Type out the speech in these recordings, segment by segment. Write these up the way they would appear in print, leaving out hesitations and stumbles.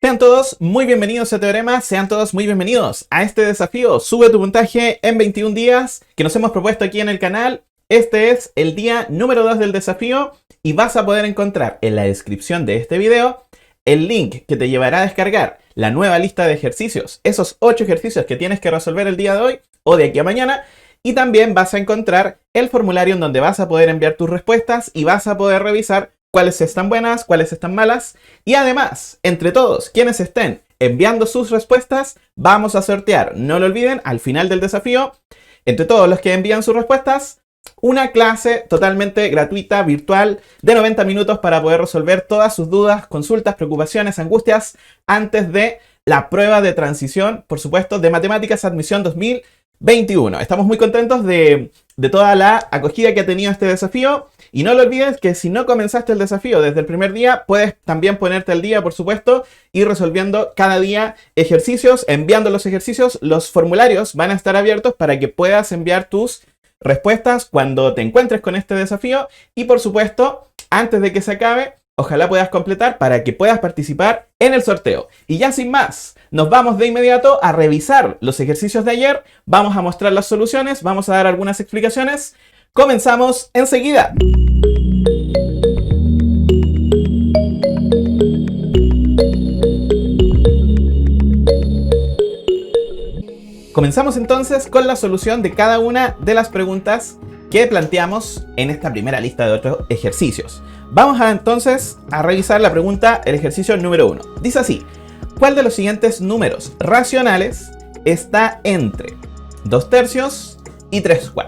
Sean todos muy bienvenidos a Teorema, sean todos muy bienvenidos a este desafío. Sube tu puntaje en 21 días que nos hemos propuesto aquí en el canal. Este es el día número 2 del desafío y vas a poder encontrar en la descripción de este video el link que te llevará a descargar la nueva lista de ejercicios, esos 8 ejercicios que tienes que resolver el día de hoy o de aquí a mañana. Y también vas a encontrar el formulario en donde vas a poder enviar tus respuestas y vas a poder revisar cuáles están buenas, cuáles están malas. Y además, entre todos quienes estén enviando sus respuestas, vamos a sortear, no lo olviden, al final del desafío, entre todos los que envían sus respuestas, una clase totalmente gratuita, virtual, de 90 minutos para poder resolver todas sus dudas, consultas, preocupaciones, angustias, antes de la prueba de transición, por supuesto, de Matemáticas Admisión 2021. Estamos muy contentos de toda la acogida que ha tenido este desafío. Y no lo olvides que si no comenzaste el desafío desde el primer día, puedes también ponerte al día, por supuesto, y resolviendo cada día ejercicios, enviando los ejercicios. Los formularios van a estar abiertos para que puedas enviar tus respuestas cuando te encuentres con este desafío. Y por supuesto, antes de que se acabe, ojalá puedas completar para que puedas participar en el sorteo. Y ya sin más, nos vamos de inmediato a revisar los ejercicios de ayer. Vamos a mostrar las soluciones, vamos a dar algunas explicaciones. Comenzamos enseguida. Comenzamos entonces con la solución de cada una de las preguntas que planteamos en esta primera lista de otros ejercicios. Vamos entonces a revisar la pregunta, el ejercicio número 1. Dice así: ¿cuál de los siguientes números racionales está entre 2/3 y 3/4?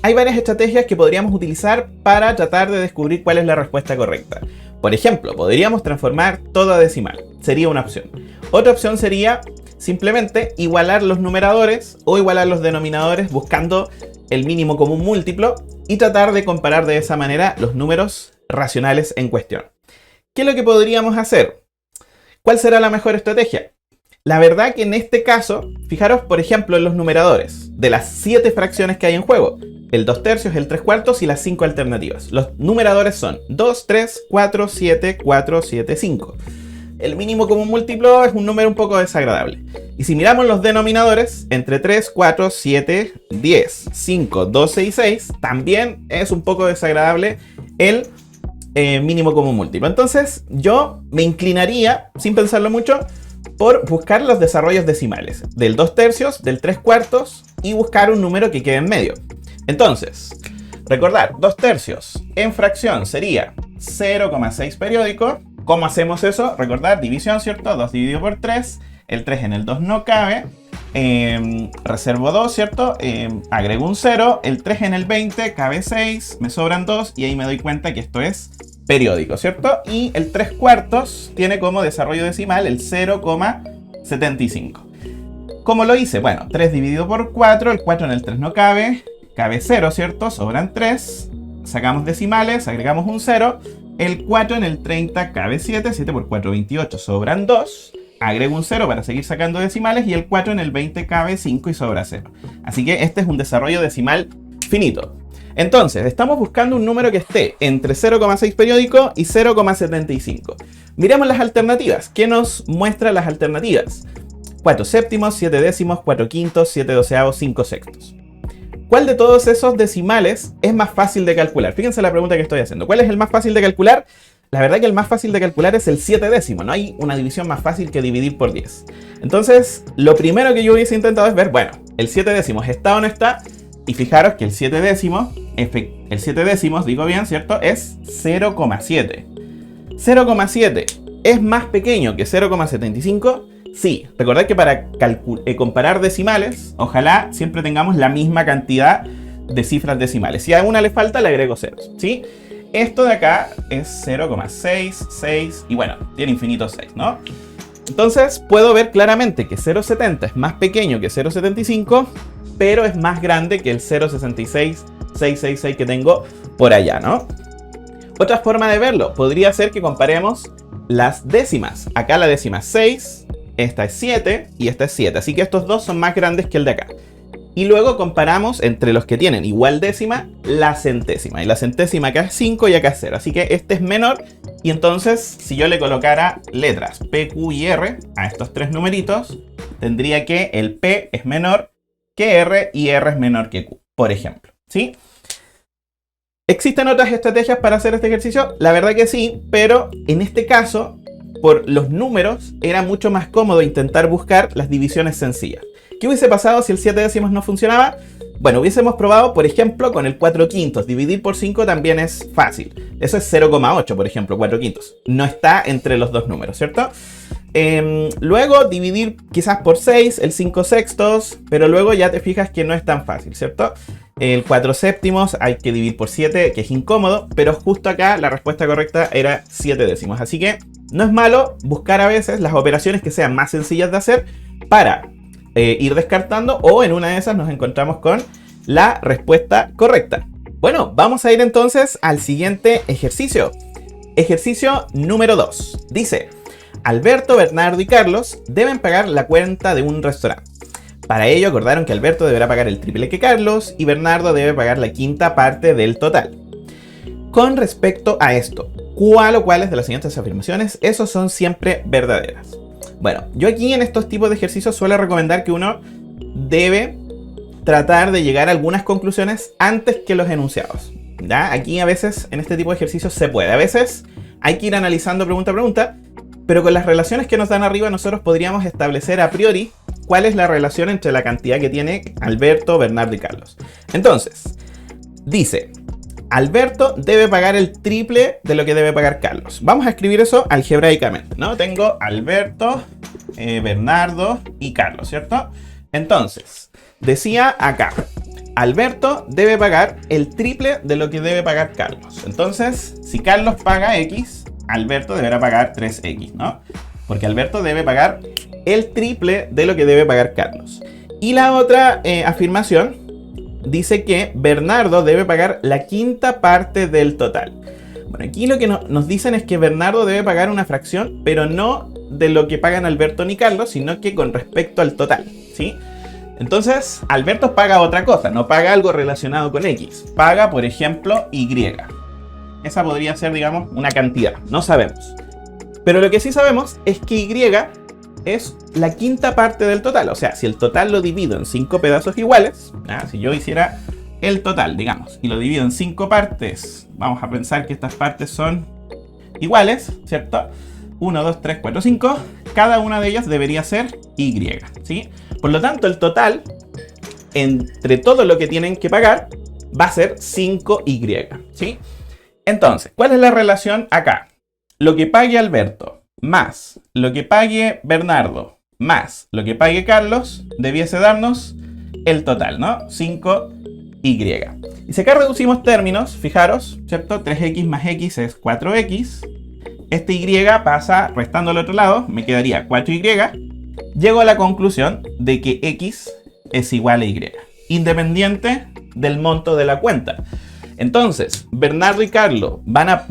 Hay varias estrategias que podríamos utilizar para tratar de descubrir cuál es la respuesta correcta. Por ejemplo, podríamos transformar todo a decimal. Sería una opción. Otra opción sería simplemente igualar los numeradores o igualar los denominadores buscando el mínimo común múltiplo y tratar de comparar de esa manera los números racionales en cuestión. ¿Qué es lo que podríamos hacer? ¿Cuál será la mejor estrategia? La verdad que en este caso, fijaros por ejemplo en los numeradores de las 7 fracciones que hay en juego. El 2/3, el 3/4 y las 5 alternativas. Los numeradores son 2, 3, 4, 7, 4, 7, 5. El mínimo común múltiplo es un número un poco desagradable. Y si miramos los denominadores, entre 3, 4, 7, 10, 5, 12 y 6, también es un poco desagradable el mínimo común múltiplo. Entonces yo me inclinaría, sin pensarlo mucho, por buscar los desarrollos decimales. Del 2/3, del 3/4 y buscar un número que quede en medio. Entonces, recordar, 2/3 en fracción sería 0,6 periódico. ¿Cómo hacemos eso? Recordar, división, ¿cierto? 2 dividido por 3. El 3 en el 2 no cabe. Reservo 2, ¿cierto? Agrego un 0. El 3 en el 20 cabe 6. Me sobran 2 y ahí me doy cuenta que esto es periódico, ¿cierto? Y el 3/4 tiene como desarrollo decimal el 0,75. ¿Cómo lo hice? Bueno, 3 dividido por 4. El 4 en el 3 no cabe. Cabe 0, ¿cierto? Sobran 3. Sacamos decimales, agregamos un 0. El 4 en el 30 cabe 7. 7 por 4, 28. Sobran 2. Agrego un 0 para seguir sacando decimales. Y el 4 en el 20 cabe 5 y sobra 0. Así que este es un desarrollo decimal finito. Entonces, estamos buscando un número que esté entre 0,6 periódico y 0,75. Miremos las alternativas. ¿Qué nos muestran las alternativas? 4 séptimos, 7 décimos, 4 quintos, 7 doceavos, 5 sextos. ¿Cuál de todos esos decimales es más fácil de calcular? Fíjense la pregunta que estoy haciendo. ¿Cuál es el más fácil de calcular? La verdad que el más fácil de calcular es el 7 décimo. No hay una división más fácil que dividir por 10. Entonces, lo primero que yo hubiese intentado es ver, bueno, el 7 décimos está o no está. Y fijaros que el 7 décimos, digo bien, ¿cierto? Es 0,7. 0,7 es más pequeño que 0,75. Sí, recordad que para comparar decimales, ojalá siempre tengamos la misma cantidad de cifras decimales. Si a una le falta, le agrego ceros, ¿sí? Esto de acá es 0,6, 6 y bueno, tiene infinitos 6, ¿no? Entonces puedo ver claramente que 0,70 es más pequeño que 0,75, pero es más grande que el 0,66, 666 que tengo por allá, ¿no? Otra forma de verlo podría ser que comparemos las décimas. Acá la décima es 6. Esta es 7 y esta es 7. Así que estos dos son más grandes que el de acá. Y luego comparamos entre los que tienen igual décima, la centésima. Y la centésima acá es 5 y acá es 0. Así que este es menor. Y entonces, si yo le colocara letras P, Q y R a estos tres numeritos, tendría que el P es menor que R y R es menor que Q, por ejemplo. ¿Sí? ¿Existen otras estrategias para hacer este ejercicio? La verdad que sí, pero en este caso, por los números, era mucho más cómodo intentar buscar las divisiones sencillas. ¿Qué hubiese pasado si el 7 décimos no funcionaba? Bueno, hubiésemos probado, por ejemplo, con el 4 quintos. Dividir por 5 también es fácil. Eso es 0,8, por ejemplo, 4 quintos. No está entre los dos números, ¿cierto? Luego dividir quizás por 6, el 5 sextos, pero luego ya te fijas que no es tan fácil, ¿cierto? El 4 séptimos hay que dividir por 7, que es incómodo, pero justo acá la respuesta correcta era 7 décimos. Así que no es malo buscar a veces las operaciones que sean más sencillas de hacer para ir descartando, o en una de esas nos encontramos con la respuesta correcta. Bueno, vamos a ir entonces al siguiente ejercicio. Ejercicio número 2. Dice: Alberto, Bernardo y Carlos deben pagar la cuenta de un restaurante. Para ello acordaron que Alberto deberá pagar el triple que Carlos y Bernardo debe pagar la quinta parte del total. Con respecto a esto, ¿cuál o cuáles de las siguientes afirmaciones esos son siempre verdaderas? Bueno, yo aquí en estos tipos de ejercicios suelo recomendar que uno debe tratar de llegar a algunas conclusiones antes que los enunciados, ¿ya? Aquí a veces en este tipo de ejercicios se puede. A veces hay que ir analizando pregunta a pregunta, pero con las relaciones que nos dan arriba nosotros podríamos establecer a priori cuál es la relación entre la cantidad que tiene Alberto, Bernardo y Carlos. Entonces, dice: Alberto debe pagar el triple de lo que debe pagar Carlos. Vamos a escribir eso algebraicamente, ¿no? Tengo Alberto, Bernardo y Carlos, ¿cierto? Entonces, decía acá: Alberto debe pagar el triple de lo que debe pagar Carlos. Entonces, si Carlos paga X, Alberto deberá pagar 3X, ¿no? Porque Alberto debe pagar el triple de lo que debe pagar Carlos. Y la otra afirmación dice que Bernardo debe pagar la quinta parte del total. Bueno, aquí lo que nos dicen es que Bernardo debe pagar una fracción, pero no de lo que pagan Alberto ni Carlos, sino que con respecto al total, ¿sí? Entonces, Alberto paga otra cosa, no paga algo relacionado con X. Paga, por ejemplo, Y. Esa podría ser, digamos, una cantidad, no sabemos. Pero lo que sí sabemos es que Y es la quinta parte del total. O sea, si el total lo divido en 5 pedazos iguales, si yo hiciera el total, digamos, y lo divido en 5 partes, vamos a pensar que estas partes son iguales, ¿cierto? 1, 2, 3, 4, 5. Cada una de ellas debería ser Y, ¿sí? Por lo tanto, el total entre todo lo que tienen que pagar va a ser 5Y, ¿sí? Entonces, ¿cuál es la relación acá? Lo que pague Alberto más lo que pague Bernardo más lo que pague Carlos debiese darnos el total, ¿no? 5Y. Y si acá reducimos términos, fijaros, ¿cierto? 3X más X es 4X. Este Y pasa restando al otro lado, me quedaría 4Y. Llego a la conclusión de que X es igual a Y, independiente del monto de la cuenta. Entonces, Bernardo y Carlos van a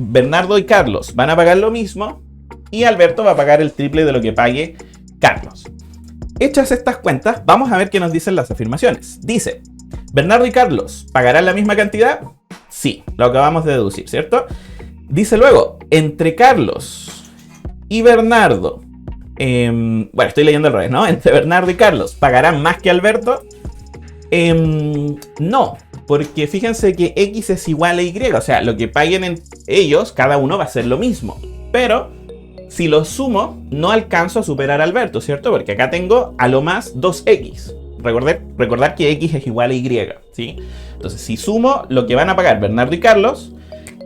pagar lo mismo y Alberto va a pagar el triple de lo que pague Carlos. Hechas estas cuentas, vamos a ver qué nos dicen las afirmaciones. Dice: ¿Bernardo y Carlos pagarán la misma cantidad? Sí, lo acabamos de deducir, ¿cierto? Dice luego: entre Carlos y Bernardo, bueno, estoy leyendo al revés, ¿no? Entre Bernardo y Carlos, ¿pagarán más que Alberto? No, porque fíjense que X es igual a Y, o sea, lo que paguen en ellos, cada uno va a ser lo mismo. Pero si lo sumo, no alcanzo a superar a Alberto, ¿cierto? Porque acá tengo a lo más 2X. Recordar que X es igual a Y, ¿sí? Entonces, si sumo lo que van a pagar Bernardo y Carlos,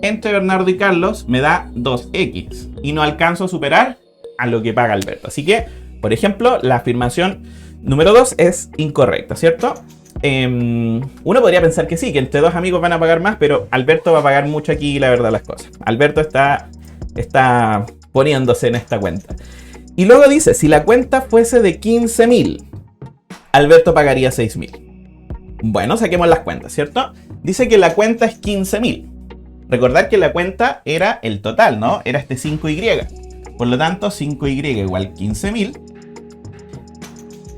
entre Bernardo y Carlos me da 2X. Y no alcanzo a superar a lo que paga Alberto. Así que, por ejemplo, la afirmación número 2 es incorrecta, ¿cierto? Uno podría pensar que sí, que entre dos amigos van a pagar más, pero Alberto va a pagar mucho aquí, la verdad, las cosas. Alberto está poniéndose en esta cuenta. Y luego dice: si la cuenta fuese de 15.000, Alberto pagaría 6.000. Bueno, saquemos las cuentas, ¿cierto? Dice que la cuenta es 15.000. Recordar que la cuenta era el total, ¿no? Era este 5Y. Por lo tanto, 5Y igual 15.000.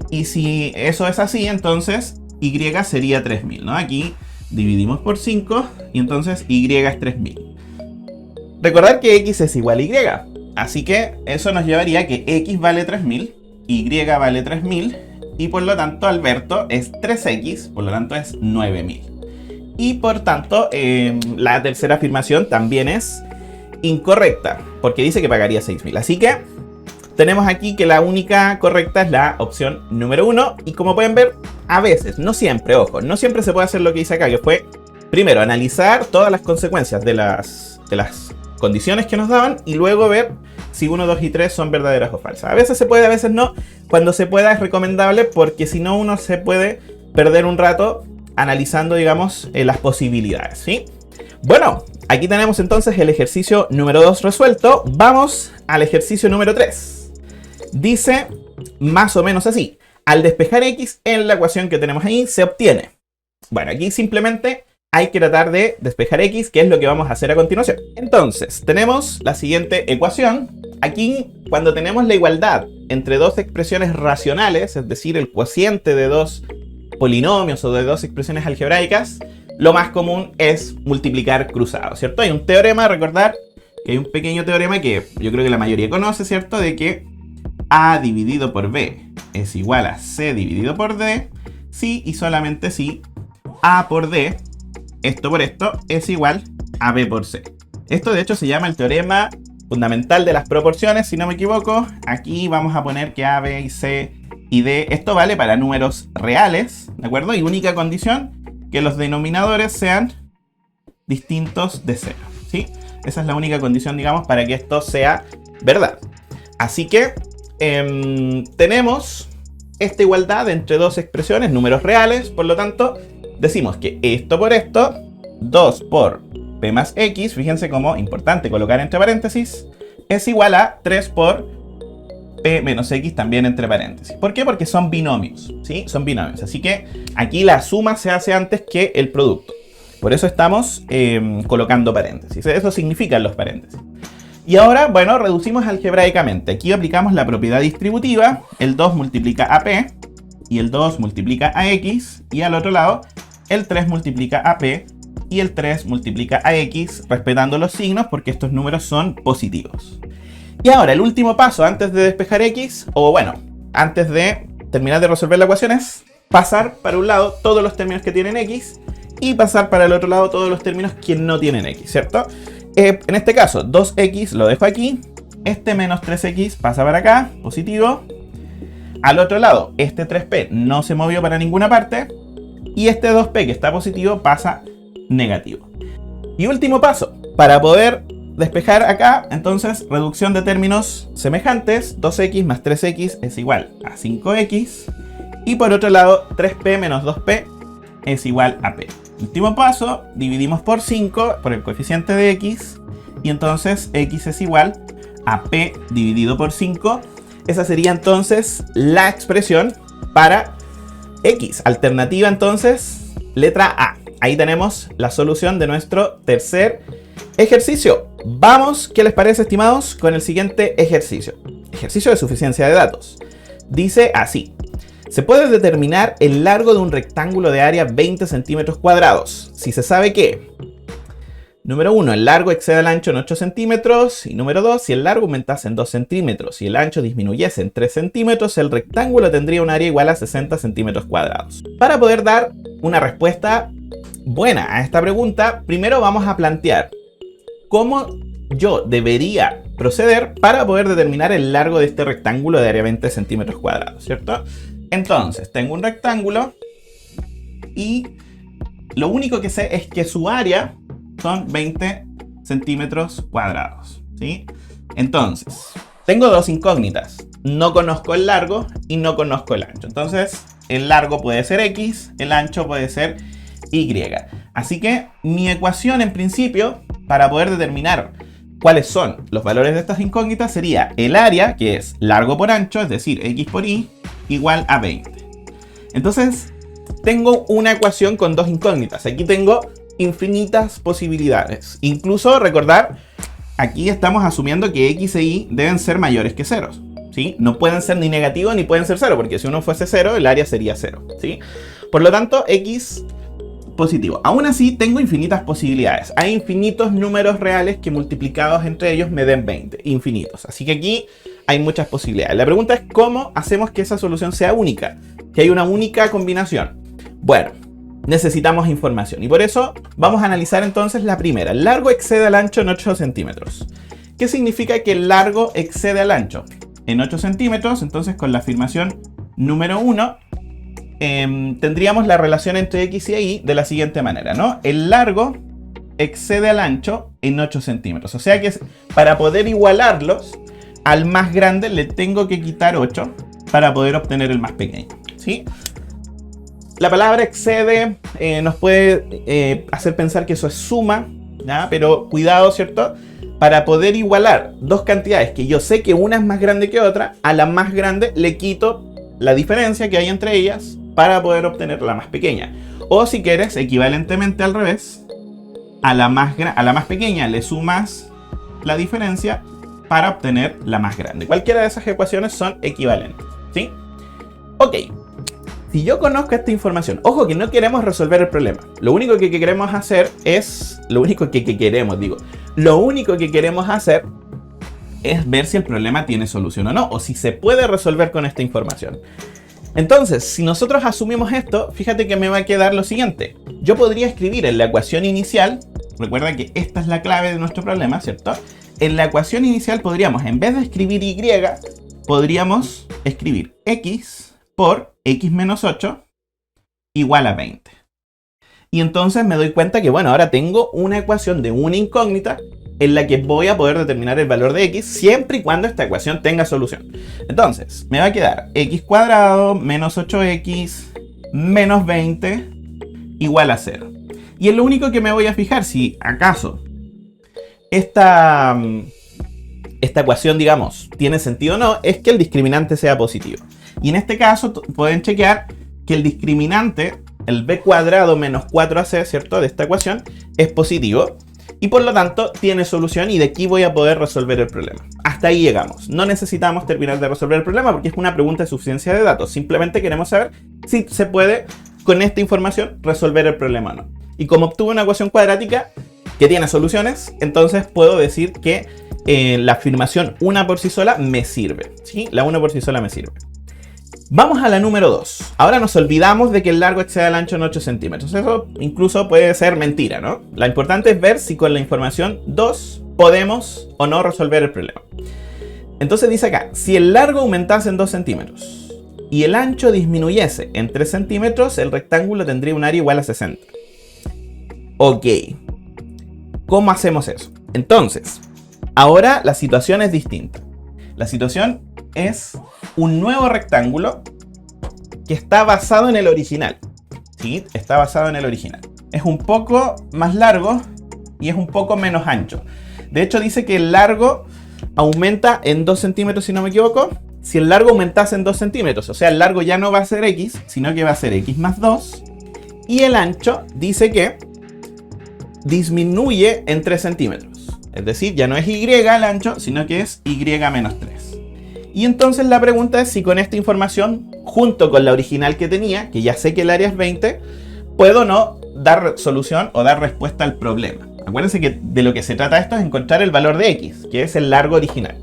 Y si eso es así, entonces y sería 3000, ¿no? Aquí dividimos por 5 y entonces y es 3000. Recordar que x es igual a y, así que eso nos llevaría a que x vale 3000, y vale 3000, y por lo tanto Alberto es 3x, por lo tanto es 9000. Y por tanto, la tercera afirmación también es incorrecta, porque dice que pagaría 6000. Así que tenemos aquí que la única correcta es la opción número 1. Y como pueden ver, a veces, no siempre, ojo, no siempre se puede hacer lo que dice acá, que fue, primero, analizar todas las consecuencias de las condiciones que nos daban y luego ver si 1, 2 y 3 son verdaderas o falsas. A veces se puede, a veces no. Cuando se pueda es recomendable, porque si no uno se puede perder un rato analizando, digamos, las posibilidades, ¿sí? Bueno, aquí tenemos entonces el ejercicio número 2 resuelto. Vamos al ejercicio número 3. Dice más o menos así: al despejar x en la ecuación que tenemos ahí, se obtiene. Bueno, aquí simplemente hay que tratar de despejar x, que es lo que vamos a hacer a continuación. Entonces, tenemos la siguiente ecuación. Aquí, cuando tenemos la igualdad entre dos expresiones racionales, es decir, el cociente de dos polinomios o de dos expresiones algebraicas, lo más común es multiplicar cruzado, ¿cierto? Hay un teorema, recordar que hay un pequeño teorema que yo creo que la mayoría conoce, ¿cierto? De que a dividido por b es igual a c dividido por d, si y solamente si a por d, esto por esto, es igual a b por c. Esto de hecho se llama el teorema fundamental de las proporciones, si no me equivoco. Aquí vamos a poner que a, b y c y d, esto vale para números reales, ¿de acuerdo? Y única condición, que los denominadores sean distintos de 0, ¿sí? Esa es la única condición, digamos, para que esto sea verdad. Así que tenemos esta igualdad entre dos expresiones, números reales, por lo tanto, decimos que esto por esto, 2 por p más x, fíjense cómo importante colocar entre paréntesis, es igual a 3 por p menos x también entre paréntesis. ¿Por qué? Porque son binomios, ¿sí? Son binomios. Así que aquí la suma se hace antes que el producto. Por eso estamos colocando paréntesis. Eso significan los paréntesis. Y ahora, bueno, reducimos algebraicamente. Aquí aplicamos la propiedad distributiva. El 2 multiplica a p y el 2 multiplica a x. Y al otro lado, el 3 multiplica a p y el 3 multiplica a x, respetando los signos porque estos números son positivos. Y ahora el último paso antes de despejar x, o bueno, antes de terminar de resolver la ecuación, es pasar para un lado todos los términos que tienen x y pasar para el otro lado todos los términos que no tienen x, ¿cierto? En este caso, 2x lo dejo aquí, este menos 3x pasa para acá, positivo. Al otro lado, este 3p no se movió para ninguna parte y este 2p que está positivo pasa negativo. Y último paso, para poder despejar acá, entonces, reducción de términos semejantes, 2x más 3x es igual a 5x, y por otro lado, 3p menos 2p es igual a p. Último paso, dividimos por 5, por el coeficiente de x, y entonces x es igual a p dividido por 5. Esa sería entonces la expresión para x. Alternativa entonces, letra A. Ahí tenemos la solución de nuestro tercer ejercicio. Vamos, ¿qué les parece, estimados? Con el siguiente ejercicio. Ejercicio de suficiencia de datos. Dice así: se puede determinar el largo de un rectángulo de área 20 centímetros cuadrados si se sabe que, número 1, el largo excede al ancho en 8 centímetros, y número 2, si el largo aumentase en 2 centímetros y el ancho disminuyese en 3 centímetros, el rectángulo tendría un área igual a 60 centímetros cuadrados. Para poder dar una respuesta buena a esta pregunta, primero vamos a plantear cómo yo debería proceder para poder determinar el largo de este rectángulo de área 20 centímetros cuadrados, ¿cierto? Entonces, tengo un rectángulo y lo único que sé es que su área son 20 centímetros cuadrados, ¿sí? Entonces, tengo dos incógnitas. No conozco el largo y no conozco el ancho. Entonces, el largo puede ser x, el ancho puede ser y. Así que mi ecuación en principio, para poder determinar cuáles son los valores de estas incógnitas, sería el área, que es largo por ancho, es decir, x por y, igual a 20. Entonces, tengo una ecuación con dos incógnitas. Aquí tengo infinitas posibilidades. Incluso, recordar, aquí estamos asumiendo que x e y deben ser mayores que ceros, ¿sí? No pueden ser ni negativo ni pueden ser 0, porque si uno fuese 0, el área sería 0, ¿sí? Por lo tanto, x positivo. Aún así, tengo infinitas posibilidades. Hay infinitos números reales que multiplicados entre ellos me den 20. Infinitos. Así que aquí hay muchas posibilidades. La pregunta es cómo hacemos que esa solución sea única, que hay una única combinación. Bueno, necesitamos información y por eso vamos a analizar entonces la primera. El largo excede al ancho en 8 centímetros. ¿Qué significa que el largo excede al ancho? En 8 centímetros, entonces con la afirmación número 1, tendríamos la relación entre x y y de la siguiente manera, ¿no? El largo excede al ancho en 8 centímetros. O sea que para poder igualarlos, al más grande le tengo que quitar 8 para poder obtener el más pequeño, ¿sí? La palabra excede nos puede hacer pensar que eso es suma, ¿ya? Pero cuidado, ¿cierto? Para poder igualar dos cantidades que yo sé que una es más grande que otra, a la más grande le quito la diferencia que hay entre ellas para poder obtener la más pequeña. O si quieres, equivalentemente al revés, a la más pequeña le sumas la diferencia para obtener la más grande. Cualquiera de esas ecuaciones son equivalentes, ¿sí? Ok. Si yo conozco esta información, ojo que no queremos resolver el problema. Lo único que queremos hacer es... Lo único que queremos hacer es ver si el problema tiene solución o no, o si se puede resolver con esta información. Entonces, si nosotros asumimos esto, fíjate que me va a quedar lo siguiente. Yo podría escribir en la ecuación inicial, recuerda que esta es la clave de nuestro problema, ¿cierto? En la ecuación inicial podríamos, en vez de escribir y, podríamos escribir x por x menos 8 igual a 20. Y entonces me doy cuenta que, bueno, ahora tengo una ecuación de una incógnita en la que voy a poder determinar el valor de x siempre y cuando esta ecuación tenga solución. Entonces, me va a quedar x cuadrado menos 8x menos 20 igual a 0. Y es lo único que me voy a fijar si acaso esta ecuación, digamos, tiene sentido o no, es que el discriminante sea positivo. Y en este caso pueden chequear que el discriminante, el b cuadrado menos 4ac, ¿cierto?, de esta ecuación, es positivo. Y por lo tanto tiene solución y de aquí voy a poder resolver el problema. Hasta ahí llegamos. No necesitamos terminar de resolver el problema porque es una pregunta de suficiencia de datos. Simplemente queremos saber si se puede con esta información resolver el problema o no. Y como obtuve una ecuación cuadrática que tiene soluciones, entonces puedo decir que la afirmación una por sí sola me sirve, ¿sí? La una por sí sola me sirve. Vamos a la número 2. Ahora nos olvidamos de que el largo excede al ancho en 8 centímetros. Eso incluso puede ser mentira, ¿no? Lo importante es ver si con la información 2 podemos o no resolver el problema. Entonces dice acá, si el largo aumentase en 2 centímetros y el ancho disminuyese en 3 centímetros, el rectángulo tendría un área igual a 60. Ok. ¿Cómo hacemos eso? Entonces, ahora la situación es distinta. La situación es un nuevo rectángulo que está basado en el original. ¿Sí? Está basado en el original. Es un poco más largo y es un poco menos ancho. De hecho, dice que el largo aumenta en 2 centímetros, si no me equivoco. Si el largo aumentase en 2 centímetros, o sea, el largo ya no va a ser x, sino que va a ser x más 2. Y el ancho dice que disminuye en 3 centímetros. Es decir, ya no es y el ancho, sino que es y menos 3. Y entonces la pregunta es si con esta información, junto con la original que tenía, que ya sé que el área es 20, puedo o no dar solución o dar respuesta al problema. Acuérdense que de lo que se trata esto es encontrar el valor de x, que es el largo original.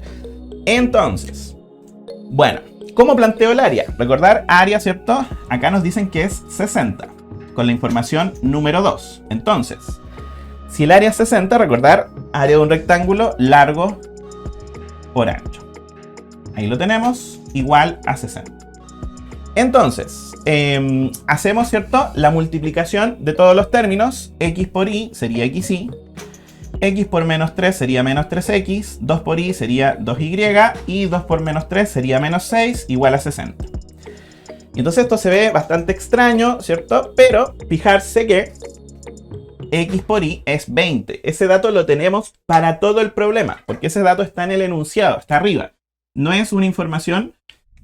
Entonces, bueno, ¿cómo planteo el área? Recordar área, ¿cierto? Acá nos dicen que es 60, con la información número 2. Entonces, si el área es 60, recordar, área de un rectángulo, largo por ancho. Ahí lo tenemos, igual a 60. Entonces, hacemos, ¿cierto?, la multiplicación de todos los términos. X por y sería xy. X por menos 3 sería menos 3x. 2 por y sería 2y. Y 2 por menos 3 sería menos 6, igual a 60. Y entonces esto se ve bastante extraño, ¿cierto? Pero fijarse que x por y es 20. Ese dato lo tenemos para todo el problema, porque ese dato está en el enunciado, está arriba. No es una información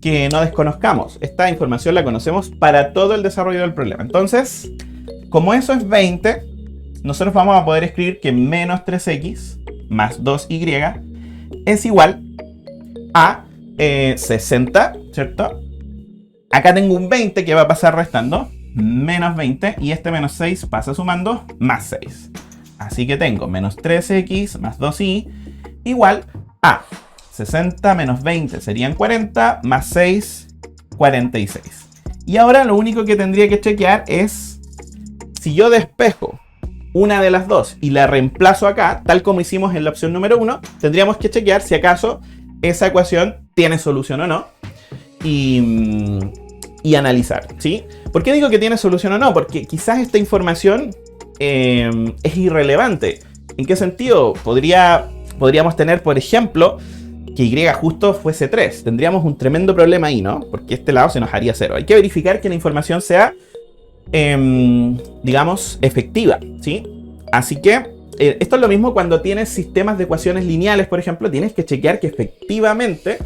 que no desconozcamos. Esta información la conocemos para todo el desarrollo del problema. Entonces, como eso es 20, nosotros vamos a poder escribir que menos 3x más 2y es igual a 60, ¿cierto? Acá tengo un 20 que va a pasar restando, menos 20, y este menos 6 pasa sumando, más 6. Así que tengo menos 3x más 2y igual a 60 menos 20 serían 40, más 6, 46. Y ahora lo único que tendría que chequear es si yo despejo una de las dos y la reemplazo acá, tal como hicimos en la opción número 1, tendríamos que chequear si acaso esa ecuación tiene solución o no y analizar, ¿sí? ¿Por qué digo que tiene solución o no? Porque quizás esta información es irrelevante. ¿En qué sentido? Podríamos tener, por ejemplo, que y justo fuese 3. Tendríamos un tremendo problema ahí, ¿no? Porque este lado se nos haría 0. Hay que verificar que la información sea, digamos, efectiva, ¿sí? Así que esto es lo mismo cuando tienes sistemas de ecuaciones lineales, por ejemplo. Tienes que chequear que efectivamente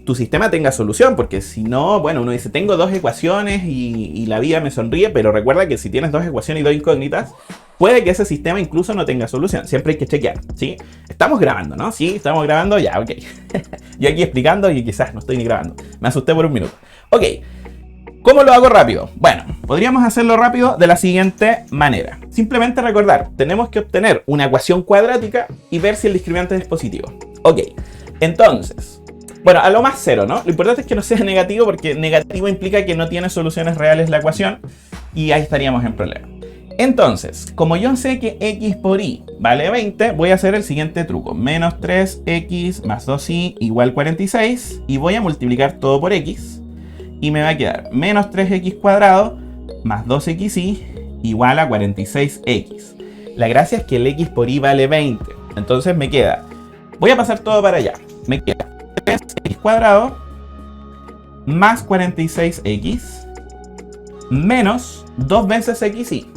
tu sistema tenga solución, porque si no, bueno, uno dice, tengo dos ecuaciones y la vida me sonríe, pero recuerda que si tienes dos ecuaciones y dos incógnitas, puede que ese sistema incluso no tenga solución. Siempre hay que chequear, ¿sí? Estamos grabando, ¿no? Sí, estamos grabando, ya, ok. Yo aquí explicando y quizás no estoy ni grabando. Me asusté por un minuto. Ok, ¿cómo lo hago rápido? Bueno, podríamos hacerlo rápido de la siguiente manera. Simplemente recordar, tenemos que obtener una ecuación cuadrática y ver si el discriminante es positivo. Ok, entonces, bueno, a lo más 0, ¿no? Lo importante es que no sea negativo, porque negativo implica que no tiene soluciones reales la ecuación y ahí estaríamos en problema. Entonces, como yo sé que x por y vale 20, voy a hacer el siguiente truco. Menos 3x más 2y igual 46 y voy a multiplicar todo por x y me va a quedar menos 3x cuadrado más 2xy igual a 46x. La gracia es que el x por y vale 20, entonces me queda, voy a pasar todo para allá, me queda 3x cuadrado más 46x menos 2 veces xy.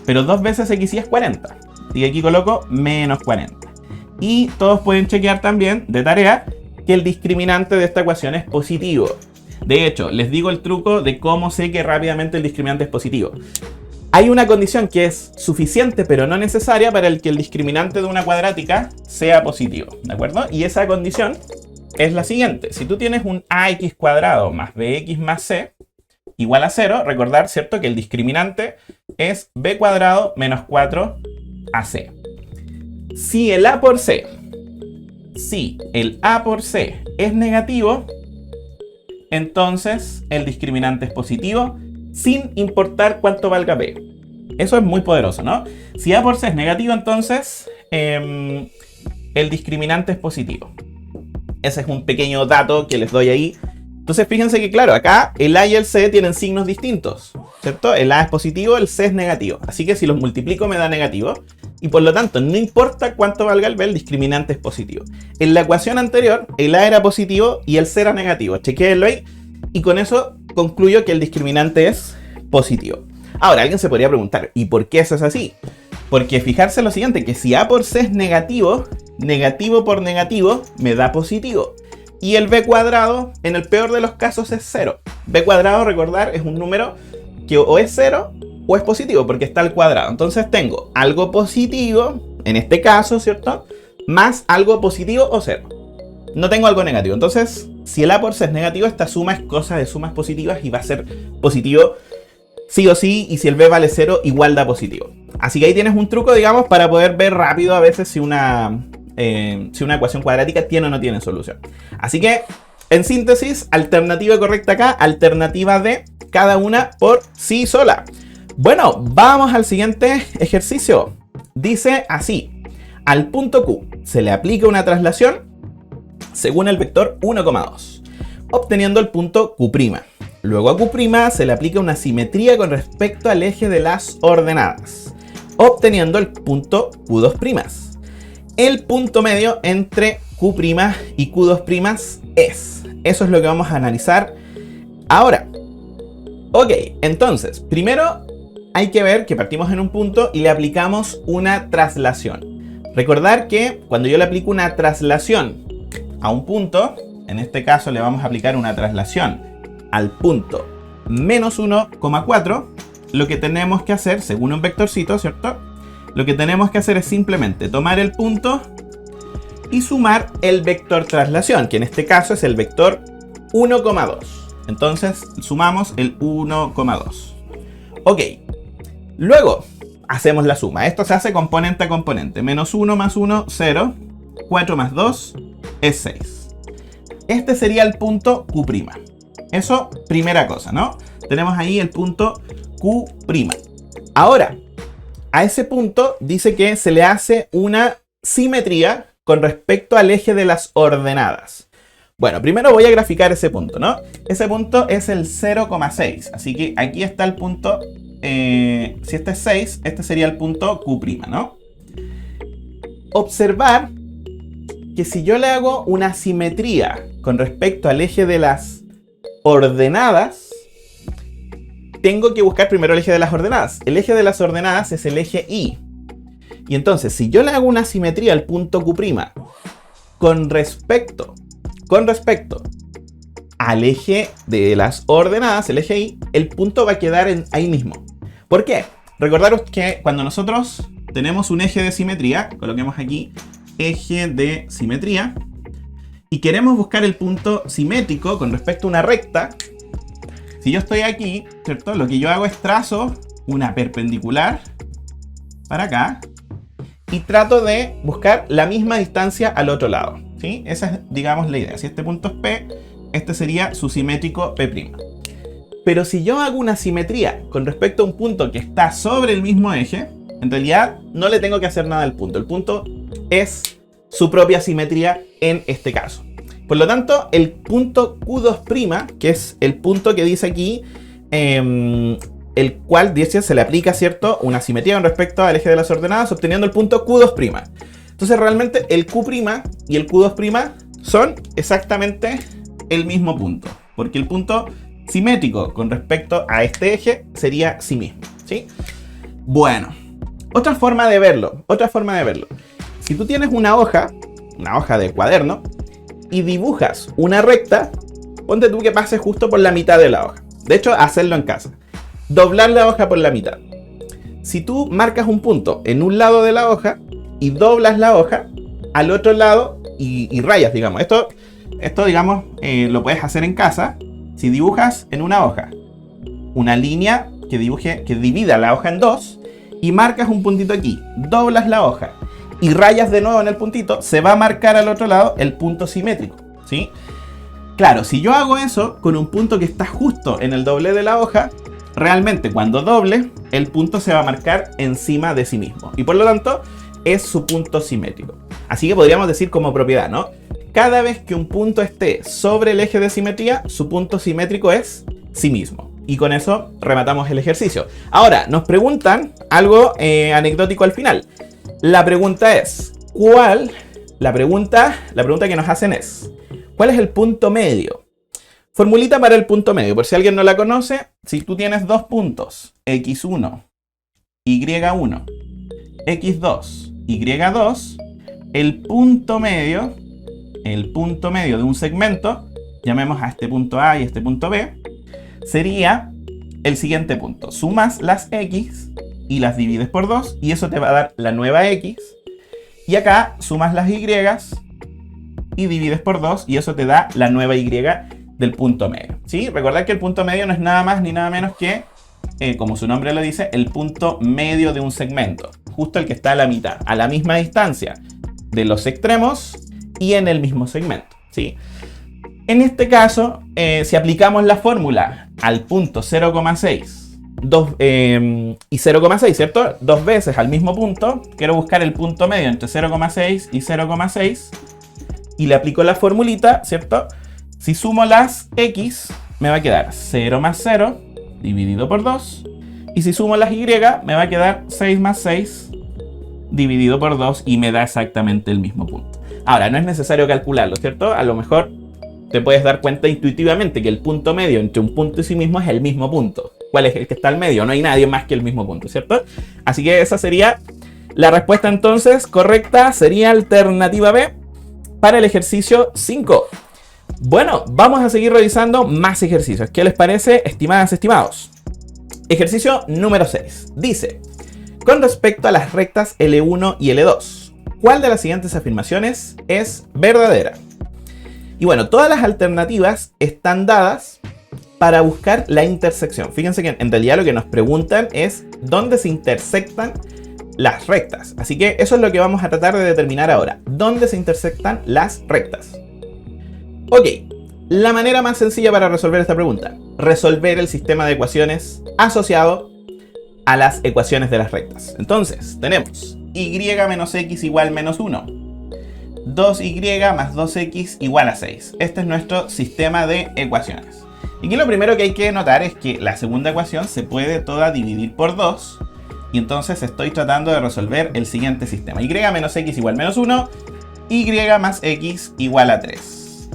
Pero 2 veces xy es 40. Y aquí coloco menos 40. Y todos pueden chequear también, de tarea, que el discriminante de esta ecuación es positivo. De hecho, les digo el truco de cómo sé que rápidamente el discriminante es positivo. Hay una condición que es suficiente pero no necesaria para el que el discriminante de una cuadrática sea positivo, ¿de acuerdo? Y esa condición es la siguiente. Si tú tienes un ax cuadrado más bx más c igual a 0, recordar, ¿cierto?, que el discriminante es b cuadrado menos 4ac. Si el a por c es negativo, entonces el discriminante es positivo sin importar cuánto valga b. Eso es muy poderoso, ¿no? Si a por c es negativo, entonces el discriminante es positivo. Ese es un pequeño dato que les doy ahí. Entonces fíjense que claro, acá el a y el c tienen signos distintos, ¿cierto? El a es positivo, el c es negativo. Así que si los multiplico me da negativo. Y por lo tanto, no importa cuánto valga el b, el discriminante es positivo. En la ecuación anterior, el a era positivo y el c era negativo. Chequéenlo ahí. Y con eso concluyo que el discriminante es positivo. Ahora, alguien se podría preguntar, ¿y por qué eso es así? Porque fijarse lo siguiente, que si a por c es negativo, negativo por negativo me da positivo. Y el b cuadrado, en el peor de los casos, es 0. B cuadrado, recordar, es un número que o es 0 o es positivo, porque está al cuadrado. Entonces tengo algo positivo, en este caso, ¿cierto? Más algo positivo o 0. No tengo algo negativo. Entonces, si el a por c es negativo, esta suma es cosa de sumas positivas y va a ser positivo sí o sí. Y si el b vale 0, igual da positivo. Así que ahí tienes un truco, digamos, para poder ver rápido a veces si una ecuación cuadrática tiene o no tiene solución. Así que, en síntesis, alternativa correcta acá, alternativa D, cada una por sí sola. Bueno, vamos al siguiente ejercicio. Dice así: al punto Q se le aplica una traslación según el vector 1,2, obteniendo el punto Q'. Luego a Q' se le aplica una simetría con respecto al eje de las ordenadas, obteniendo el punto Q2'. El punto medio entre Q' y Q2' es. Eso es lo que vamos a analizar ahora. Ok, entonces, primero hay que ver que partimos en un punto y le aplicamos una traslación. Recordar que cuando yo le aplico una traslación a un punto, en este caso le vamos a aplicar una traslación al punto menos 1,4, lo que tenemos que hacer, según un vectorcito, ¿cierto? Lo que tenemos que hacer es simplemente tomar el punto y sumar el vector traslación, que en este caso es el vector 1,2. Entonces sumamos el 1,2. Ok. Luego hacemos la suma. Esto se hace componente a componente. Menos 1 más 1, 0. 4 más 2 es 6. Este sería el punto Q'. Eso, primera cosa, ¿no? Tenemos ahí el punto Q'. Ahora, a ese punto dice que se le hace una simetría con respecto al eje de las ordenadas. Bueno, primero voy a graficar ese punto, ¿no? Ese punto es el 0,6. Así que aquí está el punto... si este es 6, este sería el punto Q', ¿no? Observar que si yo le hago una simetría con respecto al eje de las ordenadas, tengo que buscar primero el eje de las ordenadas. El eje de las ordenadas es el eje Y. Y entonces, si yo le hago una simetría al punto Q' con respecto al eje de las ordenadas, el eje Y, el punto va a quedar ahí mismo. ¿Por qué? Recordaros que cuando nosotros tenemos un eje de simetría, coloquemos aquí eje de simetría, y queremos buscar el punto simétrico con respecto a una recta, si yo estoy aquí, ¿cierto? Lo que yo hago es trazo una perpendicular para acá y trato de buscar la misma distancia al otro lado, ¿sí? Esa es, digamos, la idea. Si este punto es P, este sería su simétrico P'. Pero si yo hago una simetría con respecto a un punto que está sobre el mismo eje, en realidad no le tengo que hacer nada al punto. El punto es su propia simetría en este caso. Por lo tanto, el punto Q2', que es el punto que dice aquí, el cual dice se le aplica, ¿cierto?, una simetría con respecto al eje de las ordenadas, obteniendo el punto Q2'. Entonces realmente el Q' y el Q2' son exactamente el mismo punto, porque el punto simétrico con respecto a este eje sería sí mismo, ¿sí? Bueno, otra forma de verlo. Si tú tienes una hoja de cuaderno, y dibujas una recta, ponte tú que pases justo por la mitad de la hoja. De hecho, hacerlo en casa. Doblar la hoja por la mitad. Si tú marcas un punto en un lado de la hoja y doblas la hoja al otro lado y rayas, digamos. Esto digamos, lo puedes hacer en casa. Si dibujas en una hoja una línea que divida la hoja en dos y marcas un puntito aquí, doblas la hoja y rayas de nuevo en el puntito, se va a marcar al otro lado el punto simétrico, ¿sí? Claro, si yo hago eso con un punto que está justo en el doble de la hoja, realmente cuando doble, el punto se va a marcar encima de sí mismo. Y por lo tanto, es su punto simétrico. Así que podríamos decir como propiedad, ¿no? Cada vez que un punto esté sobre el eje de simetría, su punto simétrico es sí mismo. Y con eso rematamos el ejercicio. Ahora, nos preguntan algo anecdótico al final. La pregunta es, la pregunta que nos hacen es, ¿cuál es el punto medio? Formulita para el punto medio, por si alguien no la conoce. Si tú tienes dos puntos, x1, y1, x2, y2, el punto medio de un segmento, llamemos a este punto A y este punto B, sería el siguiente punto. Sumas las x y las divides por 2 y eso te va a dar la nueva x. Y acá sumas las y y divides por 2 y eso te da la nueva y del punto medio, ¿sí? Recordad que el punto medio no es nada más ni nada menos que, como su nombre lo dice, el punto medio de un segmento. Justo el que está a la mitad, a la misma distancia de los extremos y en el mismo segmento, ¿sí? En este caso, si aplicamos la fórmula al punto 0,6 y 0,6, ¿cierto? Dos veces al mismo punto. Quiero buscar el punto medio entre 0,6 y 0,6 y le aplico la formulita, ¿cierto? Si sumo las x, me va a quedar 0 más 0 dividido por 2. Y si sumo las y, me va a quedar 6 más 6 dividido por 2 y me da exactamente el mismo punto. Ahora, no es necesario calcularlo, ¿cierto? A lo mejor te puedes dar cuenta intuitivamente que el punto medio entre un punto y sí mismo es el mismo punto. ¿Cuál es el que está al medio? No hay nadie más que el mismo punto, ¿cierto? Así que esa sería la respuesta entonces correcta. Sería alternativa B para el ejercicio 5. Bueno, vamos a seguir revisando más ejercicios. ¿Qué les parece, estimadas, estimados? Ejercicio número 6. Dice, con respecto a las rectas L1 y L2, ¿cuál de las siguientes afirmaciones es verdadera? Y bueno, todas las alternativas están dadas para buscar la intersección. Fíjense que en realidad lo que nos preguntan es dónde se intersectan las rectas. Así que eso es lo que vamos a tratar de determinar ahora. ¿Dónde se intersectan las rectas? Ok, la manera más sencilla para resolver esta pregunta. Resolver el sistema de ecuaciones asociado a las ecuaciones de las rectas. Entonces, tenemos y menos x igual menos 1. 2y más 2x igual a 6. Este es nuestro sistema de ecuaciones. Y aquí lo primero que hay que notar es que la segunda ecuación se puede toda dividir por 2. Y entonces estoy tratando de resolver el siguiente sistema. Y menos x igual menos 1. Y más x igual a 3.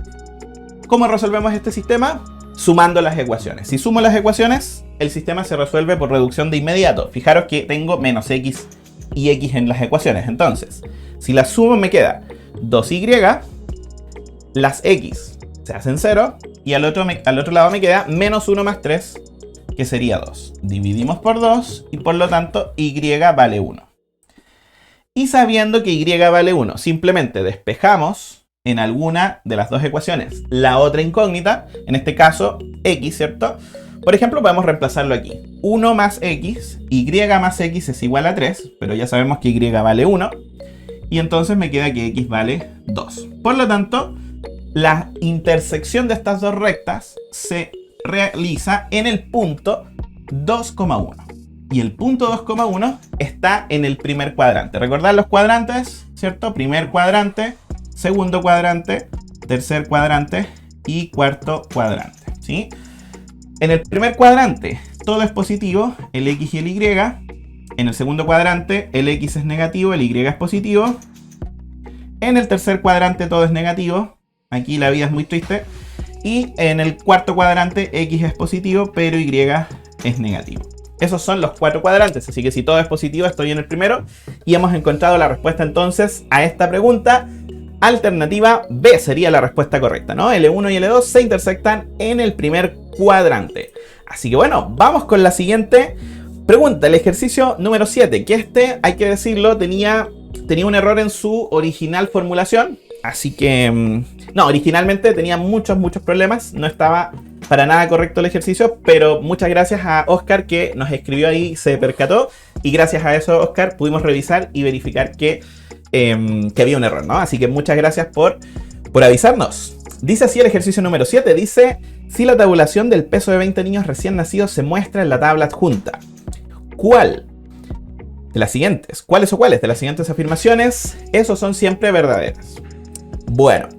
¿Cómo resolvemos este sistema? Sumando las ecuaciones. Si sumo las ecuaciones, el sistema se resuelve por reducción de inmediato. Fijaros que tengo menos x y x en las ecuaciones. Entonces, si las sumo me queda 2y, las x se hacen 0 y al otro lado me queda menos 1 más 3, que sería 2. Dividimos por 2 y por lo tanto y vale 1. Y sabiendo que y vale 1, simplemente despejamos en alguna de las dos ecuaciones la otra incógnita, en este caso x, ¿cierto? Por ejemplo, podemos reemplazarlo aquí. 1 más x, y más x es igual a 3, pero ya sabemos que y vale 1. Y entonces me queda que x vale 2. Por lo tanto, la intersección de estas dos rectas se realiza en el punto 2,1. Y el punto 2,1 está en el primer cuadrante. Recordad los cuadrantes, ¿cierto? Primer cuadrante, segundo cuadrante, tercer cuadrante y cuarto cuadrante, ¿sí? En el primer cuadrante todo es positivo, el x y el y. En el segundo cuadrante el x es negativo, el y es positivo. En el tercer cuadrante todo es negativo. Aquí la vida es muy triste. Y en el cuarto cuadrante x es positivo, pero y es negativo. Esos son los cuatro cuadrantes, así que si todo es positivo estoy en el primero. Y hemos encontrado la respuesta entonces a esta pregunta. Alternativa B sería la respuesta correcta, ¿no? L1 y L2 se intersectan en el primer cuadrante. Así que bueno, vamos con la siguiente pregunta, el ejercicio número 7, que este, hay que decirlo, tenía un error en su original formulación. Así que, no, originalmente tenía muchos problemas, no estaba para nada correcto el ejercicio, pero muchas gracias a Oscar que nos escribió ahí, se percató, y gracias a eso, Oscar, pudimos revisar y verificar que había un error, ¿no? Así que muchas gracias por avisarnos. Dice así el ejercicio número 7, dice, si la tabulación del peso de 20 niños recién nacidos se muestra en la tabla adjunta, ¿cuál de las siguientes? ¿Cuáles o cuáles de las siguientes afirmaciones? Esos son siempre verdaderas. Bueno,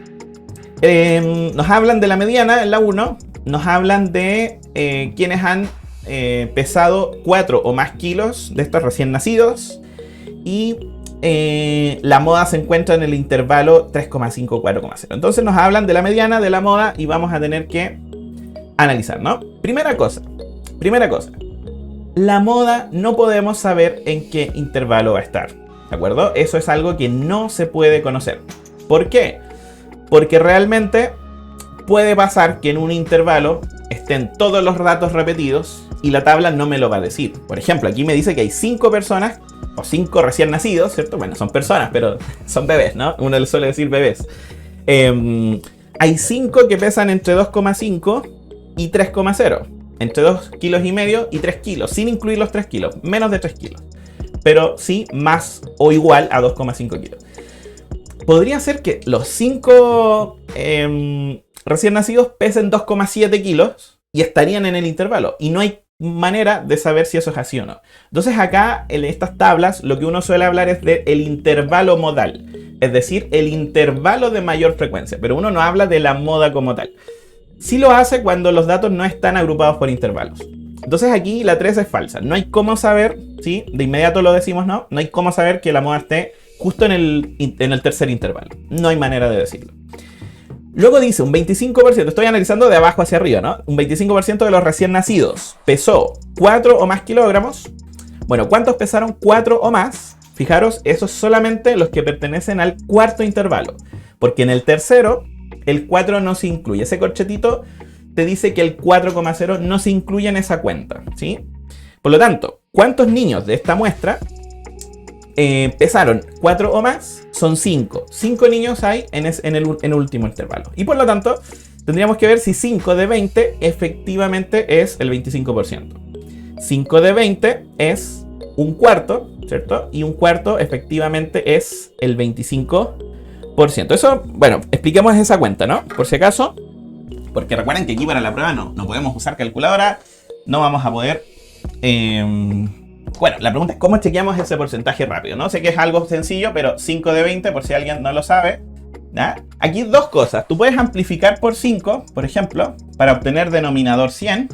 nos hablan de la mediana en la 1, nos hablan de quienes han pesado 4 o más kilos de estos recién nacidos, y la moda se encuentra en el intervalo 3,5-4,0. Entonces nos hablan de la mediana, de la moda, y vamos a tener que analizar, ¿no? Primera cosa, la moda no podemos saber en qué intervalo va a estar, ¿de acuerdo? Eso es algo que no se puede conocer. ¿Por qué? Porque realmente puede pasar que en un intervalo estén todos los datos repetidos y la tabla no me lo va a decir. Por ejemplo, aquí me dice que hay 5 personas o 5 recién nacidos, ¿cierto? Bueno, son personas, pero son bebés, ¿no? Uno le suele decir bebés. Hay 5 que pesan entre 2,5 y 3,0. Entre 2,5 kilos y 3 kilos, sin incluir los 3 kilos, menos de 3 kilos. Pero sí más o igual a 2,5 kilos. Podría ser que los 5 recién nacidos pesen 2,7 kilos y estarían en el intervalo. Y no hay manera de saber si eso es así o no. Entonces acá en estas tablas lo que uno suele hablar es del intervalo modal. Es decir, el intervalo de mayor frecuencia. Pero uno no habla de la moda como tal. Sí lo hace cuando los datos no están agrupados por intervalos. Entonces aquí la 3 es falsa. No hay cómo saber, ¿sí? De inmediato lo decimos, ¿no? No hay cómo saber que la moda esté justo en el tercer intervalo. No hay manera de decirlo. Luego dice un 25%, estoy analizando de abajo hacia arriba, ¿no? Un 25% de los recién nacidos pesó 4 o más kilogramos. Bueno, ¿cuántos pesaron 4 o más? Fijaros, esos solamente los que pertenecen al cuarto intervalo. Porque en el tercero, el 4 no se incluye. Ese corchetito te dice que el 4,0 no se incluye en esa cuenta, ¿sí? Por lo tanto, ¿cuántos niños de esta muestra pesaron 4 o más, son 5. 5 niños hay en el último intervalo. Y por lo tanto, tendríamos que ver si 5 de 20 efectivamente es el 25%. 5 de 20 es un cuarto, ¿cierto? Y un cuarto efectivamente es el 25%. Eso, bueno, expliquemos esa cuenta, ¿no? Por si acaso, porque recuerden que aquí para la prueba no podemos usar calculadora, no vamos a poder... Bueno, la pregunta es cómo chequeamos ese porcentaje rápido, ¿no? Sé que es algo sencillo, pero 5 de 20, por si alguien no lo sabe, ¿ya? Aquí dos cosas. Tú puedes amplificar por 5, por ejemplo, para obtener denominador 100.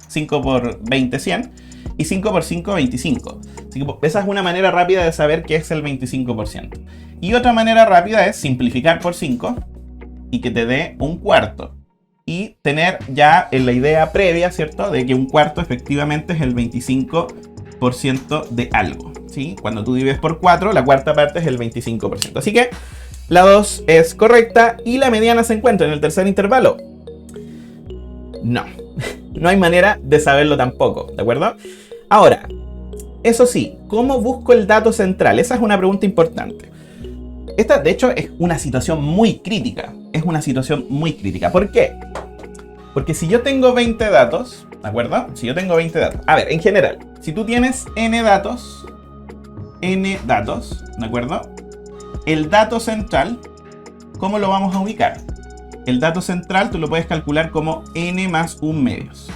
5 por 20, 100. Y 5 por 5, 25. Así que esa es una manera rápida de saber qué es el 25%. Y otra manera rápida es simplificar por 5 y que te dé un cuarto. Y tener ya la idea previa, ¿cierto? De que un cuarto efectivamente es el 25% de algo, ¿sí? Cuando tú divides por 4, la cuarta parte es el 25%. Así que la 2 es correcta. ¿Y la mediana se encuentra en el tercer intervalo? No. No hay manera de saberlo tampoco, ¿de acuerdo? Ahora, eso sí, ¿cómo busco el dato central? Esa es una pregunta importante. Esta, de hecho, es una situación muy crítica. Es una situación muy crítica. ¿Por qué? Porque si yo tengo 20 datos, ¿de acuerdo? Si yo tengo 20 datos. A ver, en general, si tú tienes n datos, ¿de acuerdo? El dato central, ¿cómo lo vamos a ubicar? El dato central tú lo puedes calcular como n más 1 medios.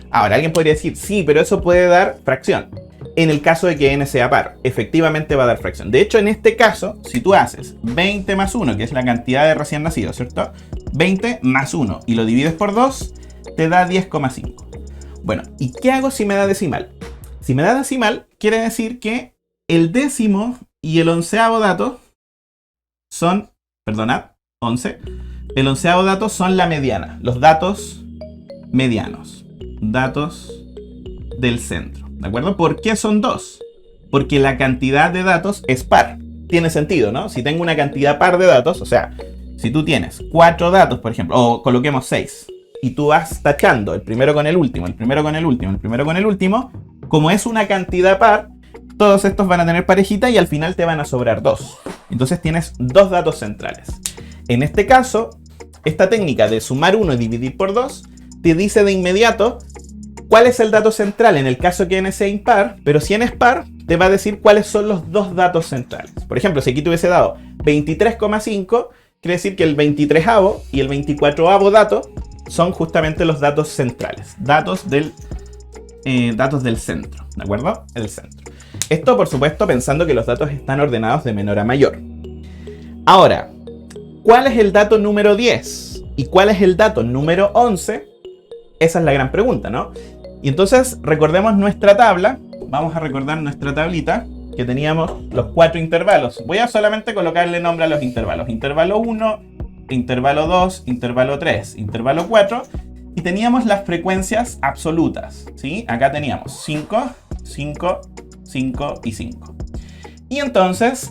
Ahora, alguien podría decir, sí, pero eso puede dar fracción. En el caso de que n sea par, efectivamente va a dar fracción. De hecho, en este caso, si tú haces 20 más 1, que es la cantidad de recién nacidos, ¿cierto? 20 más 1 y lo divides por 2, te da 10,5. Bueno, ¿y qué hago si me da decimal? Si me da decimal, quiere decir que el décimo y el onceavo dato son, perdonad, 11. El onceavo dato son la mediana, los datos medianos, datos del centro, ¿de acuerdo? ¿Por qué son 2? Porque la cantidad de datos es par. Tiene sentido, ¿no? Si tengo una cantidad par de datos, o sea, si tú tienes 4 datos, por ejemplo, o coloquemos 6, y tú vas tachando el primero con el último, el primero con el último, el primero con el último, como es una cantidad par, todos estos van a tener parejita y al final te van a sobrar 2. Entonces tienes 2 datos centrales. En este caso, esta técnica de sumar 1 y dividir por 2 te dice de inmediato cuál es el dato central en el caso que n sea impar, pero si n es par, te va a decir cuáles son los 2 datos centrales. Por ejemplo, si aquí te hubiese dado 23,5, quiere decir que el 23avo y el 24avo dato son justamente los datos centrales, datos del centro, ¿de acuerdo? El centro. Esto, por supuesto, pensando que los datos están ordenados de menor a mayor. Ahora, ¿cuál es el dato número 10? ¿Y cuál es el dato número 11? Esa es la gran pregunta, ¿no? Y entonces, recordemos nuestra tabla. Vamos a recordar nuestra tablita, que teníamos los 4 intervalos. Voy a solamente colocarle nombre a los intervalos. Intervalo 1, intervalo 2, intervalo 3, intervalo 4. Y teníamos las frecuencias absolutas, ¿sí? Acá teníamos 5, 5, 5 y 5. Y entonces,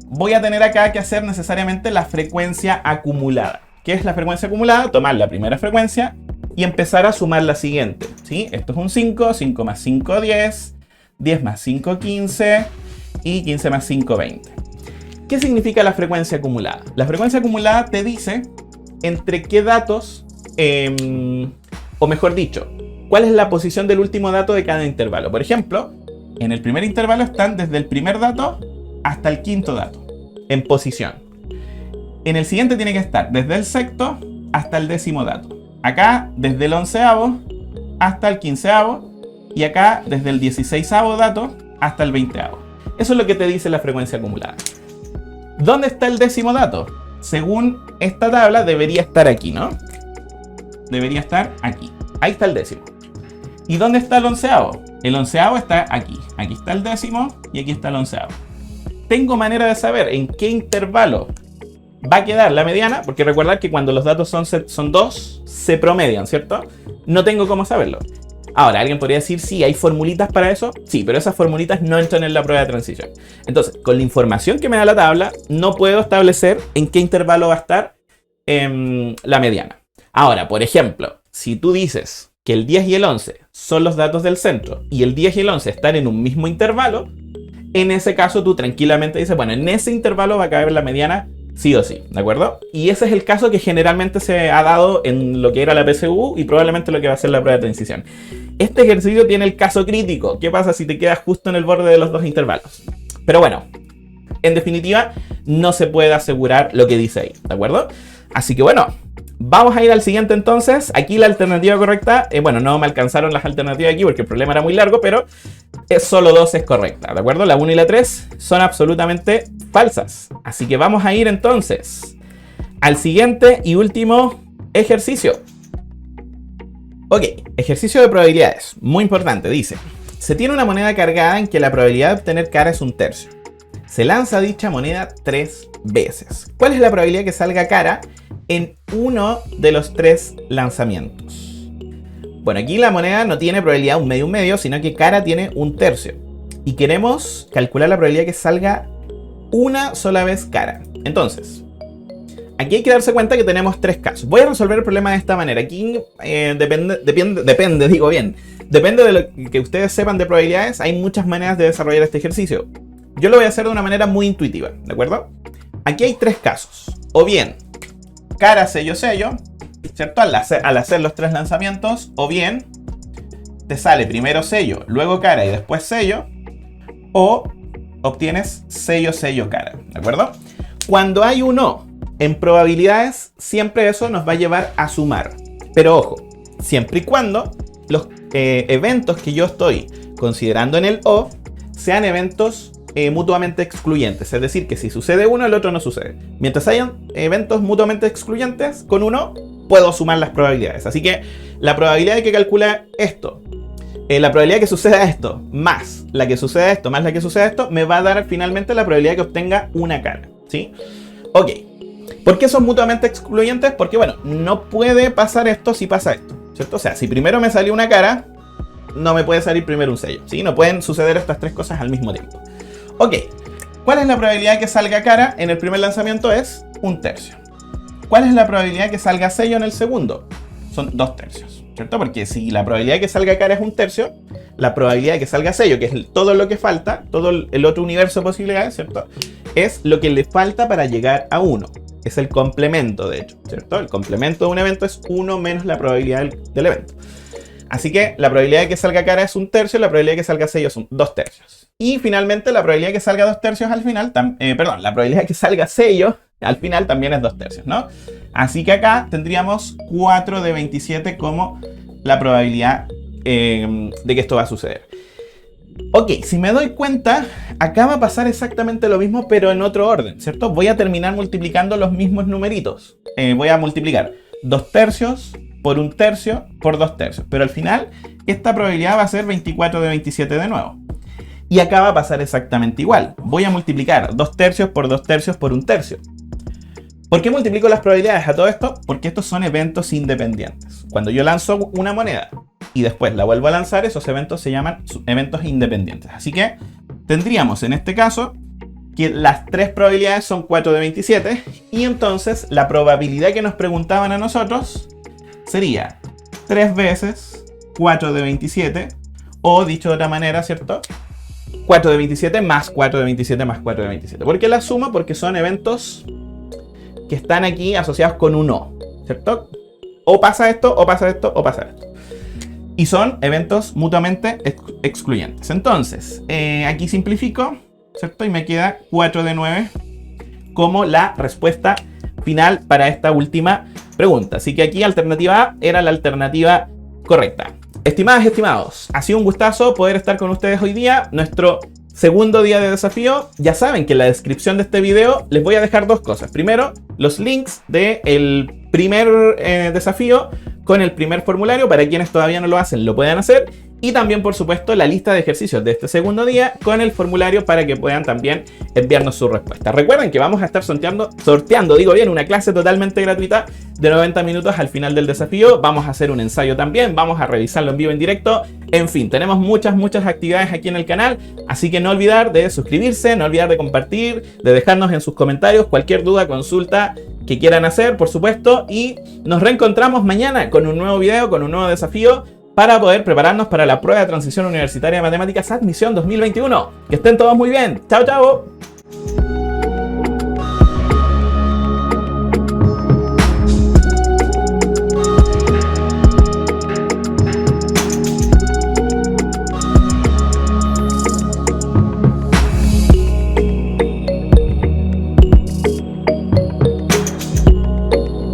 voy a tener acá que hacer necesariamente la frecuencia acumulada. ¿Qué es la frecuencia acumulada? Tomar la primera frecuencia y empezar a sumar la siguiente, ¿sí? Esto es un 5, 5 más 5, 10, 10 más 5, 15 y 15 más 5, 20. ¿Qué significa la frecuencia acumulada? La frecuencia acumulada te dice entre qué datos, o mejor dicho, cuál es la posición del último dato de cada intervalo. Por ejemplo, en el primer intervalo están desde el primer dato hasta el quinto dato, en posición. En el siguiente tiene que estar desde el sexto hasta el décimo dato. Acá desde el onceavo hasta el quinceavo. Y acá desde el 16avo dato hasta el 20avo. Eso es lo que te dice la frecuencia acumulada. ¿Dónde está el décimo dato? Según esta tabla debería estar aquí, ¿no? Debería estar aquí. Ahí está el décimo. ¿Y dónde está el onceavo? El onceavo está aquí. Aquí está el décimo y aquí está el onceavo. ¿Tengo manera de saber en qué intervalo va a quedar la mediana? Porque recordad que cuando los datos son 2, se promedian, ¿cierto? No tengo cómo saberlo. Ahora, alguien podría decir, sí, ¿hay formulitas para eso? Sí, pero esas formulitas no entran en la prueba de transición. Entonces, con la información que me da la tabla, no puedo establecer en qué intervalo va a estar la mediana. Ahora, por ejemplo, si tú dices que el 10 y el 11 son los datos del centro y el 10 y el 11 están en un mismo intervalo, en ese caso tú tranquilamente dices, bueno, en ese intervalo va a caber la mediana sí o sí, ¿de acuerdo? Y ese es el caso que generalmente se ha dado en lo que era la PSU y probablemente lo que va a ser la prueba de transición. Este ejercicio tiene el caso crítico. ¿Qué pasa si te quedas justo en el borde de los dos intervalos? Pero bueno, en definitiva, no se puede asegurar lo que dice ahí, ¿de acuerdo? Así que bueno, vamos a ir al siguiente entonces. Aquí la alternativa correcta, bueno, no me alcanzaron las alternativas aquí porque el problema era muy largo, pero solo 2 es correcta, ¿de acuerdo? La 1 y la 3 son absolutamente falsas. Así que vamos a ir entonces al siguiente y último ejercicio. Ok, ejercicio de probabilidades, muy importante, dice: se tiene una moneda cargada en que la probabilidad de obtener cara es 1/3. Se lanza dicha moneda 3 veces. ¿Cuál es la probabilidad que salga cara en uno de los 3 lanzamientos? Bueno, aquí la moneda no tiene probabilidad un medio, sino que cara tiene 1/3. Y queremos calcular la probabilidad que salga una sola vez cara. Entonces, aquí hay que darse cuenta que tenemos 3 casos. Voy a resolver el problema de esta manera. Aquí depende de lo que ustedes sepan de probabilidades. Hay muchas maneras de desarrollar este ejercicio. Yo lo voy a hacer de una manera muy intuitiva, ¿de acuerdo? Aquí hay 3 casos. O bien, cara, sello, sello, ¿cierto? Al hacer los 3 lanzamientos. O bien, te sale primero sello, luego cara y después sello. O obtienes sello, sello, cara, ¿de acuerdo? Cuando hay un O en probabilidades, siempre eso nos va a llevar a sumar. Pero ojo, siempre y cuando los eventos que yo estoy considerando en el O sean eventos mutuamente excluyentes. Es decir, que si sucede uno, el otro no sucede. Mientras hayan eventos mutuamente excluyentes, con uno puedo sumar las probabilidades. Así que la probabilidad de que calcula esto, la probabilidad de que suceda esto, más la que suceda esto, más la que suceda esto, me va a dar finalmente la probabilidad de que obtenga una cara, ¿sí? Ok. ¿Por qué son mutuamente excluyentes? Porque, bueno, no puede pasar esto si pasa esto, ¿cierto? O sea, si primero me salió una cara, no me puede salir primero un sello, ¿sí? No pueden suceder estas 3 cosas al mismo tiempo. Ok, ¿cuál es la probabilidad de que salga cara en el primer lanzamiento? Es 1/3. ¿Cuál es la probabilidad de que salga sello en el segundo? Son 2/3, ¿cierto? Porque si la probabilidad de que salga cara es 1/3, la probabilidad de que salga sello, que es todo lo que falta, todo el otro universo de posibilidades, ¿cierto? Es lo que le falta para llegar a 1. Es el complemento, de hecho, ¿cierto? El complemento de un evento es 1 menos la probabilidad del evento. Así que la probabilidad de que salga cara es 1/3, la probabilidad de que salga sello son 2/3. Y finalmente la probabilidad de que salga 2/3 al final, la probabilidad de que salga sello al final también es 2/3, ¿no? Así que acá tendríamos 4 de 27 como la probabilidad de que esto va a suceder. Ok, si me doy cuenta, acá va a pasar exactamente lo mismo, pero en otro orden, ¿cierto? Voy a terminar multiplicando los mismos numeritos. Voy a multiplicar 2/3 por 1/3 por 2/3. Pero al final, esta probabilidad va a ser 24 de 27 de nuevo. Y acá va a pasar exactamente igual. Voy a multiplicar 2/3 por 2/3 por 1/3. ¿Por qué multiplico las probabilidades a todo esto? Porque estos son eventos independientes. Cuando yo lanzo una moneda y después la vuelvo a lanzar, esos eventos se llaman eventos independientes. Así que tendríamos en este caso que las 3 probabilidades son 4 de 27. Y entonces la probabilidad que nos preguntaban a nosotros sería 3 veces 4 de 27. O dicho de otra manera, ¿cierto? 4 de 27 más 4 de 27 más 4 de 27. ¿Por qué la suma? Porque son eventos que están aquí asociados con un O, ¿cierto? O pasa esto, o pasa esto, o pasa esto. Y son eventos mutuamente excluyentes. Entonces, aquí simplifico, ¿cierto? Y me queda 4 de 9 como la respuesta final para esta última pregunta. Así que aquí alternativa A era la alternativa correcta. Estimadas y estimados, ha sido un gustazo poder estar con ustedes hoy día. Nuestro segundo día de desafío. Ya saben que en la descripción de este video les voy a dejar 2 cosas. Primero, los links del primer desafío con el primer formulario. Para quienes todavía no lo hacen, lo puedan hacer. Y también, por supuesto, la lista de ejercicios de este segundo día con el formulario para que puedan también enviarnos su respuesta. Recuerden que vamos a estar sorteando, una clase totalmente gratuita de 90 minutos al final del desafío. Vamos a hacer un ensayo también, vamos a revisarlo en vivo en directo. En fin, tenemos muchas actividades aquí en el canal. Así que no olvidar de suscribirse, no olvidar de compartir, de dejarnos en sus comentarios cualquier duda, consulta que quieran hacer, por supuesto. Y nos reencontramos mañana con un nuevo video, con un nuevo desafío. para poder prepararnos para la prueba de transición universitaria de matemáticas admisión 2021. Que estén todos muy bien. Chao, chao.